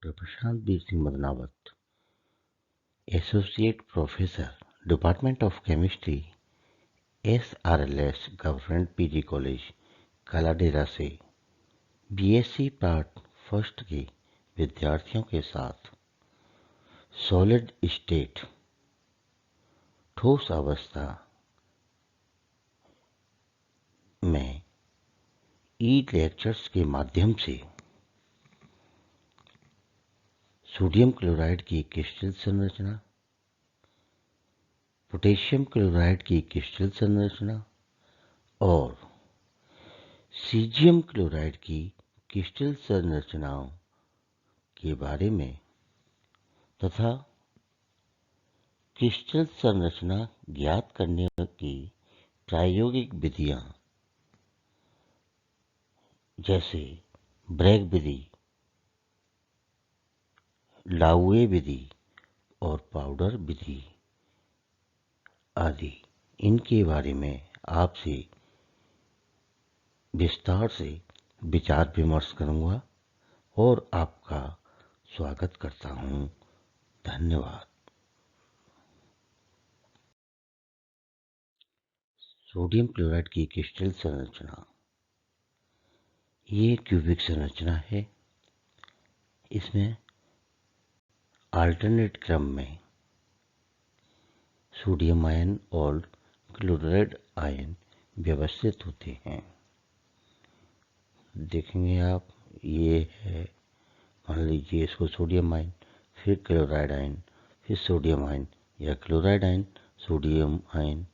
Doctor Prashant Bir Singh Madanawat, associate professor, department of chemistry, SRLS government PG college, Kaladera से BSc part first के विद्यार्थियों के साथ सॉलिड स्टेट ठोस अवस्था में लेक्चर्स के माध्यम से सोडियम क्लोराइड की क्रिस्टल संरचना, पोटेशियम क्लोराइड की क्रिस्टल संरचना और सीजियम क्लोराइड की क्रिस्टल संरचनाओं के बारे में तथा क्रिस्टल संरचना ज्ञात करने की प्रायोगिक विधियां जैसे ब्रैग विधि, लाउए विधि और पाउडर विधि आदि, इनके बारे में आपसे विस्तार से विचार विमर्श करूंगा और आपका स्वागत करता हूं। धन्यवाद। सोडियम क्लोराइड की क्रिस्टल संरचना ये क्यूबिक संरचना है। इसमें अल्टरनेट क्रम में सोडियम आयन और क्लोराइड आयन व्यवस्थित होते हैं। देखेंगे आप, ये है, मान लीजिए इसको सोडियम आयन, फिर क्लोराइड आयन, फिर सोडियम आयन या क्लोराइड आयन, सोडियम आयन,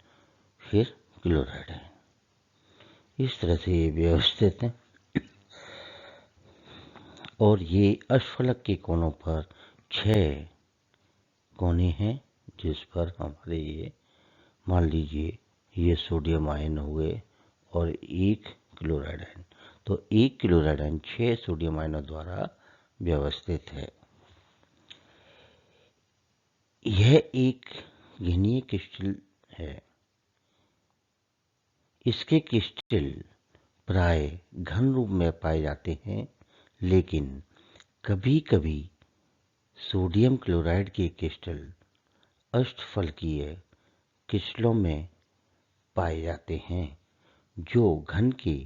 फिर क्लोराइड आयन। इस तरह से ये व्यवस्थित हैं और ये अष्टफलक के कोनों पर 6 कोने हैं, जिस पर हमारे ये मान लीजिए ये सोडियम आयन हुए और एक क्लोराइड आयन, तो एक क्लोराइड आयन 6 सोडियम आयनों द्वारा व्यवस्थित है। यह एक घनीय क्रिस्टल है। इसके क्रिस्टल प्राय घन रूप में पाए जाते हैं, लेकिन कभी कभी सोडियम क्लोराइड के क्रिस्टल अष्टफलकीय क्रिस्टलों में पाए जाते हैं, जो घन के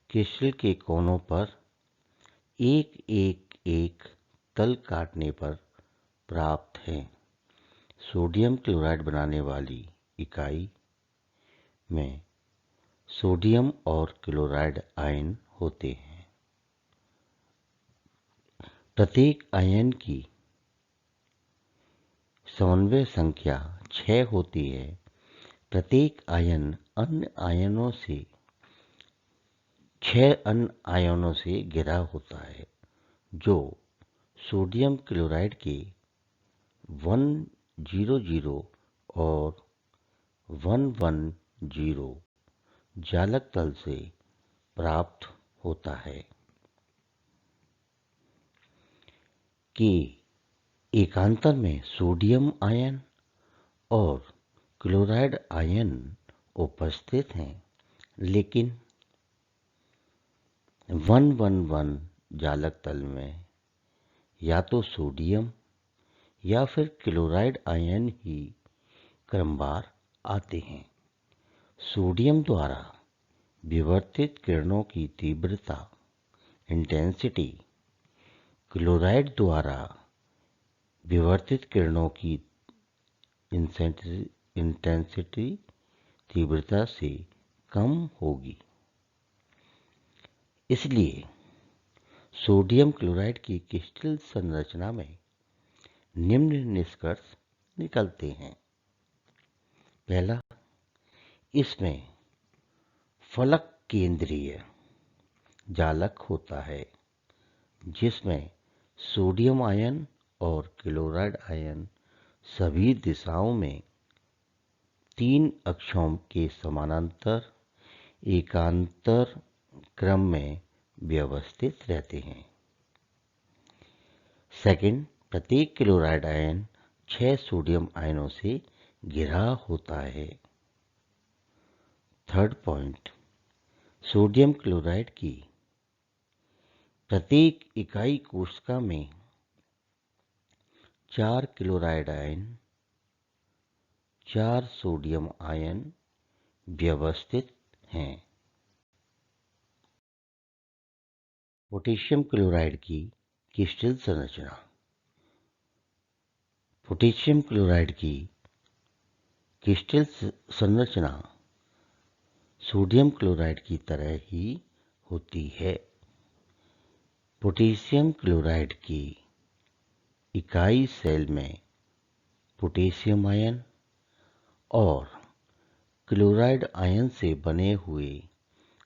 क्रिस्टल के कोनों पर एक तल काटने पर प्राप्त है। सोडियम क्लोराइड बनाने वाली इकाई में सोडियम और क्लोराइड आयन होते हैं। प्रत्येक आयन की समन्वय संख्या 6 होती है। प्रत्येक आयन अन्य आयनों से 6 अन्य आयनों से घिरा होता है, जो सोडियम क्लोराइड के 100 और 110 जालक तल से प्राप्त होता है। कि एकांतर में सोडियम आयन और क्लोराइड आयन उपस्थित हैं, लेकिन 111 जालक तल में या तो सोडियम या फिर क्लोराइड आयन ही क्रमवार आते हैं। सोडियम द्वारा विवर्तित किरणों की तीव्रता इंटेंसिटी क्लोराइड द्वारा विवर्तित किरणों की इंटेंसिटी तीव्रता से कम होगी। इसलिए सोडियम क्लोराइड की क्रिस्टल संरचना में निम्न निष्कर्ष निकलते हैं। पहला, इसमें फलक केंद्रीय जालक होता है, जिसमें सोडियम आयन और क्लोराइड आयन सभी दिशाओं में 3 अक्षों के समानांतर एकांतर क्रम में व्यवस्थित रहते हैं। सेकंड, प्रत्येक क्लोराइड आयन 6 सोडियम आयनों से घिरा होता है। थर्ड पॉइंट, सोडियम क्लोराइड की प्रत्येक इकाई कोशिका में 4 क्लोराइड आयन, 4 सोडियम आयन व्यवस्थित हैं। पोटेशियम क्लोराइड की क्रिस्टल संरचना। पोटेशियम क्लोराइड की क्रिस्टल संरचना सोडियम क्लोराइड की तरह ही होती है। पोटेशियम क्लोराइड की इकाई सेल में पोटेशियम आयन और क्लोराइड आयन से बने हुए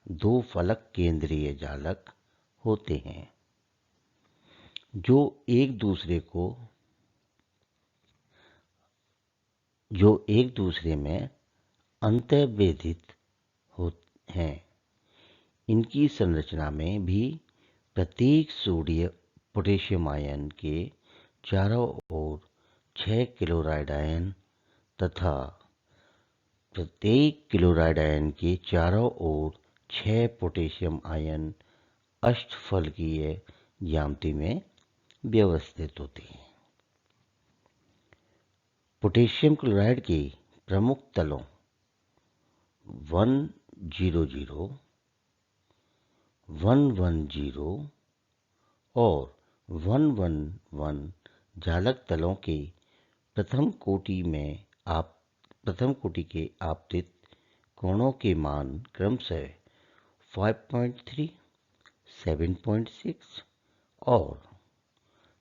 2 फलक केंद्रीय जालक होते हैं जो एक दूसरे में अंतर्वेदित हैं। इनकी संरचना में भी प्रत्येक पोटेशियम आयन के चारों ओर 6 क्लोराइड आयन तथा प्रत्येक क्लोराइड आयन के चारों ओर 6 पोटेशियम आयन अष्टफलकीय ज्यामिति में व्यवस्थित होते हैं। पोटेशियम क्लोराइड के प्रमुख तलों 100, 110 और 111 जालक तलों के प्रथम कोटि के आपतित कोणों के मान क्रमशः 5.3, 7.6 और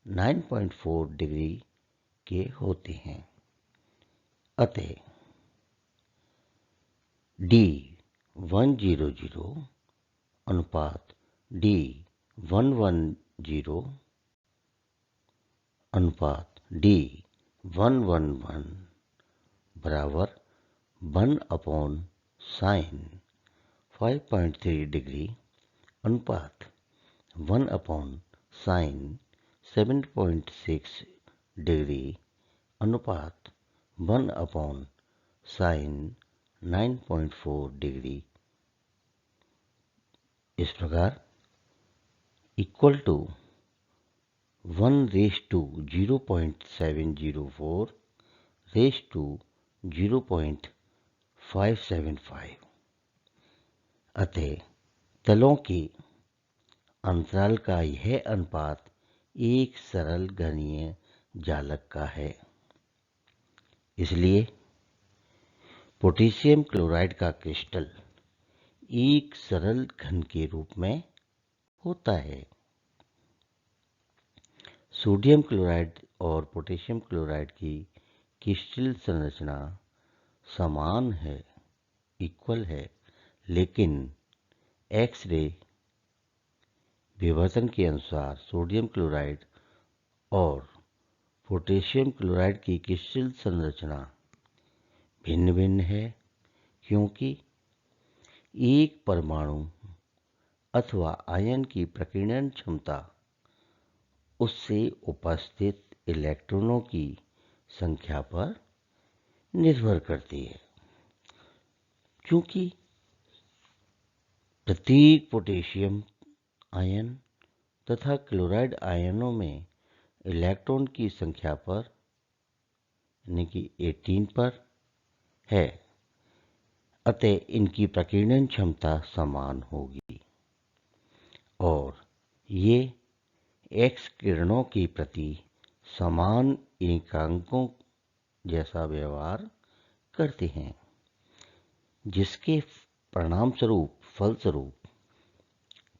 9.4 डिग्री के होते हैं। अतः D100 अनुपात D110 अनुपात D111 बराबर 1/sin 5.3 डिग्री अनुपात 1/sin 7.6 डिग्री अनुपात 1/sin 9.4 डिग्री इस प्रकार इक्वल टू 1:0.704:0.575। अतः तलों के अंतराल का यह अनुपात एक सरल घनीय जालक का है। इसलिए पोटेशियम क्लोराइड का क्रिस्टल एक सरल घन के रूप में होता है। सोडियम क्लोराइड और पोटेशियम क्लोराइड की क्रिस्टल संरचना समान है, इक्वल है, लेकिन एक्स-रे विवर्तन के अनुसार सोडियम क्लोराइड और पोटेशियम क्लोराइड की क्रिस्टल संरचना भिन्न भिन्न है, क्योंकि एक परमाणु अथवा आयन की प्रकीर्णन क्षमता उससे उपस्थित इलेक्ट्रॉनों की संख्या पर निर्भर करती है। चूंकि प्रत्येक पोटेशियम आयन तथा क्लोराइड आयनों में इलेक्ट्रॉन की संख्या पर यानी कि 18 पर है, अतः इनकी प्रकीर्णन क्षमता समान होगी और ये एक्स किरणों के प्रति समान एकांकों जैसा व्यवहार करते हैं, जिसके फलस्वरूप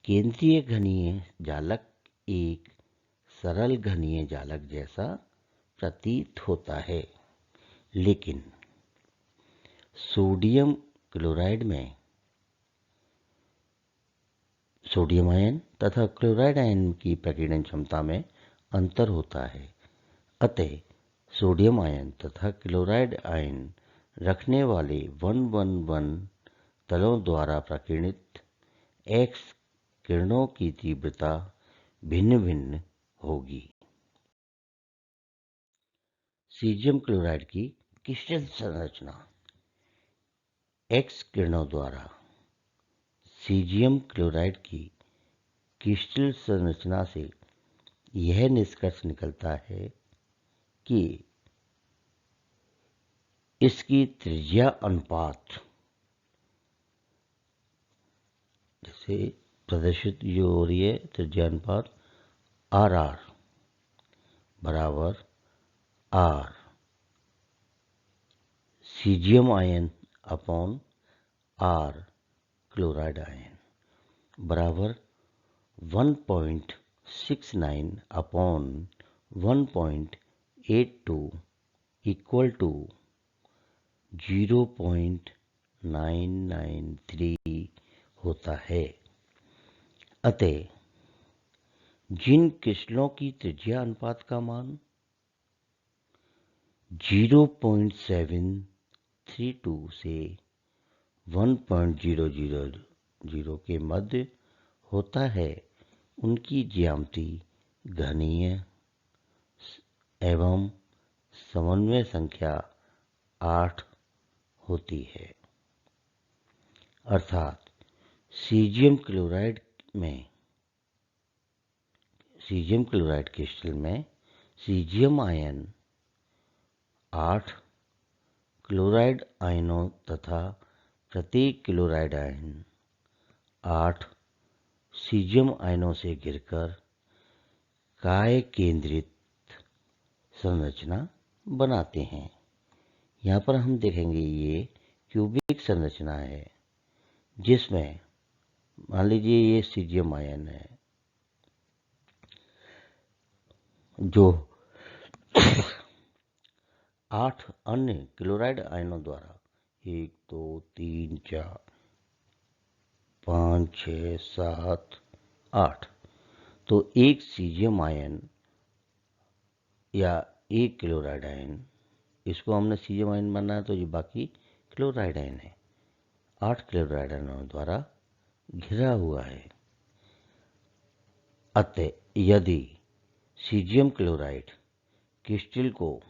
केंद्रीय घनीय जालक एक सरल घनीय जालक जैसा प्रतीत होता है। लेकिन सोडियम क्लोराइड में सोडियम आयन तथा क्लोराइड आयन की प्रकीर्णन क्षमता में अंतर होता है। अतः सोडियम आयन तथा क्लोराइड आयन रखने वाले 111 तलों द्वारा प्रकीर्णित एक्स किरणों की तीव्रता भिन्न भिन्न होगी। सीजियम क्लोराइड की क्रिस्टल संरचना। एक्स किरणों द्वारा सीजियम क्लोराइड की क्रिस्टल संरचना से यह निष्कर्ष निकलता है कि इसकी त्रिज्या अनुपात जैसे प्रदर्शित जो हो रही है त्रिज्या अनुपात आर आर बराबर R caesium ion upon R chloride ion बराबर 1.69 अपॉन 1.82 इक्वल टू 0.993 होता है। अतः जिन क्रिस्टलों की त्रिज्या अनुपात का मान 0.732 से 1.000 के मध्य होता है उनकी ज्यामिति घनीय एवं समन्वय संख्या 8 होती है। अर्थात सीजियम क्लोराइड क्रिस्टल में सीजियम आयन 8 क्लोराइड आयनों तथा प्रत्येक क्लोराइड आयन 8 सीजियम आयनों से घिरकर काय केंद्रित संरचना बनाते हैं। यहाँ पर हम देखेंगे ये क्यूबिक संरचना है जिसमें मान लीजिए ये सीजियम आयन है जो 8 अन्य क्लोराइड आयनों द्वारा 1 2 3 4 5 6 7 8 तो एक सीजियम आयन या एक क्लोराइड आयन, इसको हमने सीजियम आयन माना है तो ये बाकी क्लोराइड आयन है, 8 क्लोराइड आयनों द्वारा घिरा हुआ है। अतः यदि सीजियम क्लोराइड क्रिस्टल को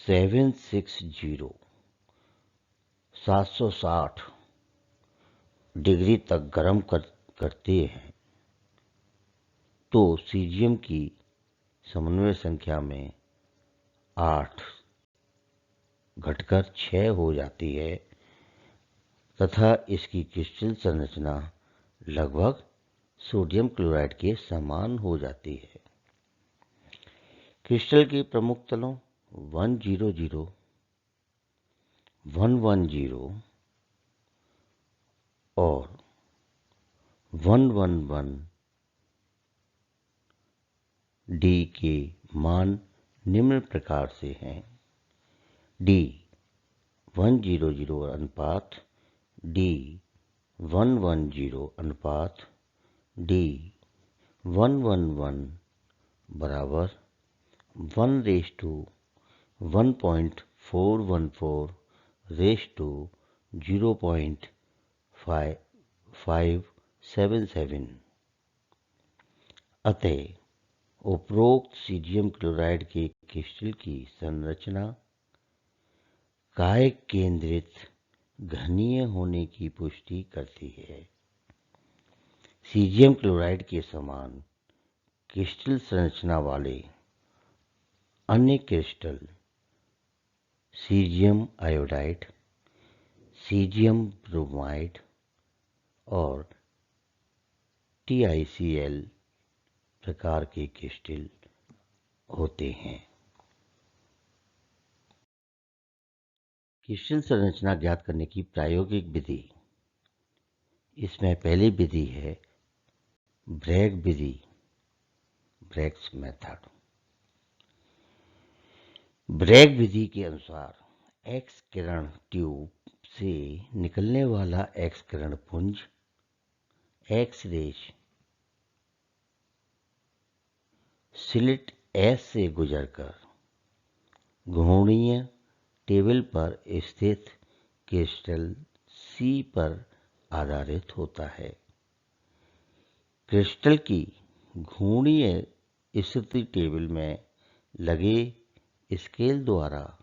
760 डिग्री तक गर्म करते हैं तो सीजियम की समन्वय संख्या में 8 घटकर 6 हो जाती है तथा इसकी क्रिस्टल संरचना लगभग सोडियम क्लोराइड के समान हो जाती है। क्रिस्टल के प्रमुख तलों 100, 110 और 111 डी के मान निम्न प्रकार से हैं। डी 100 अनुपात डी 110 अनुपात डी 111 बराबर 1:1.414 0.577। अतः उपरोक्त सीजियम क्लोराइड के क्रिस्टल की संरचना काय केंद्रित घनीय होने की पुष्टि करती है। सीजियम क्लोराइड के समान क्रिस्टल संरचना वाले अन्य crystal caesium iodide, caesium bromide और TiCl प्रकार के क्रिस्टल होते हैं। क्रिस्टल संरचना ज्ञात करने की प्रायोगिक विधि, इसमें पहली विधि है ब्रैग विधि, ब्रैग्स मेथड। ब्रैग विधि के अनुसार एक्स किरण ट्यूब से निकलने वाला एक्स किरण पुंज एक्स रेज स्लिट एस से गुजरकर घूर्णीय टेबल पर स्थित क्रिस्टल सी पर आधारित होता है। क्रिस्टल की घूर्णीय स्थिति टेबल में लगे स्केल द्वारा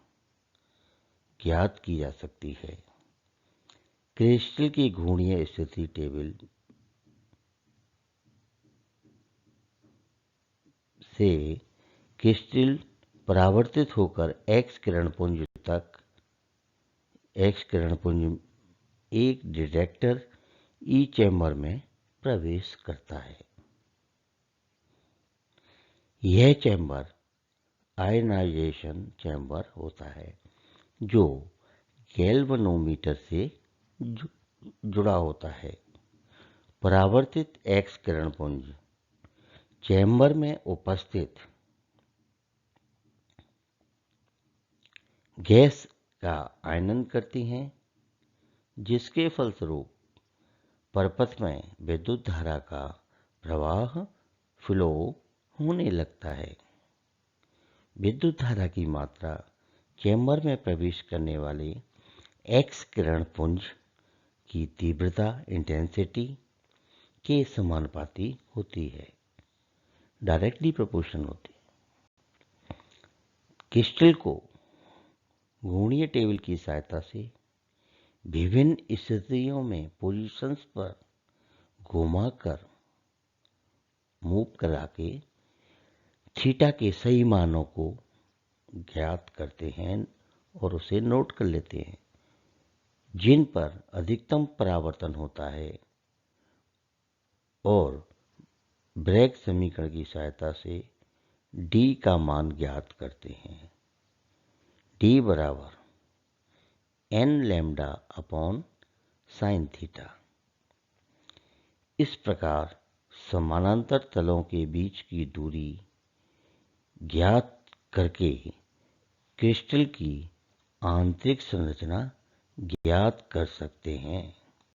ज्ञात की जा सकती है। क्रिस्टल की घूर्णीय स्थिति टेबल से क्रिस्टल परावर्तित होकर एक्स किरण पुंज एक डिटेक्टर ई चैम्बर में प्रवेश करता है। यह चैम्बर आयनाइजेशन चैम्बर होता है जो गैल्वेनोमीटर से जुड़ा होता है। परावर्तित एक्स किरण पुंज चैम्बर में उपस्थित गैस का आयनन करती हैं, जिसके फलस्वरूप परपथ में विद्युत धारा का प्रवाह फ्लो होने लगता है। विद्युत धारा की मात्रा चैम्बर में प्रवेश करने वाले एक्स किरण पुंज की तीव्रता इंटेंसिटी के समानुपाती होती है, डायरेक्टली प्रोपोर्शनल होती है। क्रिस्टल को घूर्णीय टेबल की सहायता से विभिन्न स्थितियों में पोजीशंस पर घुमाकर मूव करा के थीटा के सही मानों को ज्ञात करते हैं और उसे नोट कर लेते हैं, जिन पर अधिकतम परावर्तन होता है, और ब्रैग समीकरण की सहायता से डी का मान ज्ञात करते हैं। डी बराबर N lambda upon sine theta. इस प्रकार समानांतर तलों के बीच की दूरी ज्ञात करके क्रिस्टल की आंतरिक संरचना ज्ञात कर सकते हैं।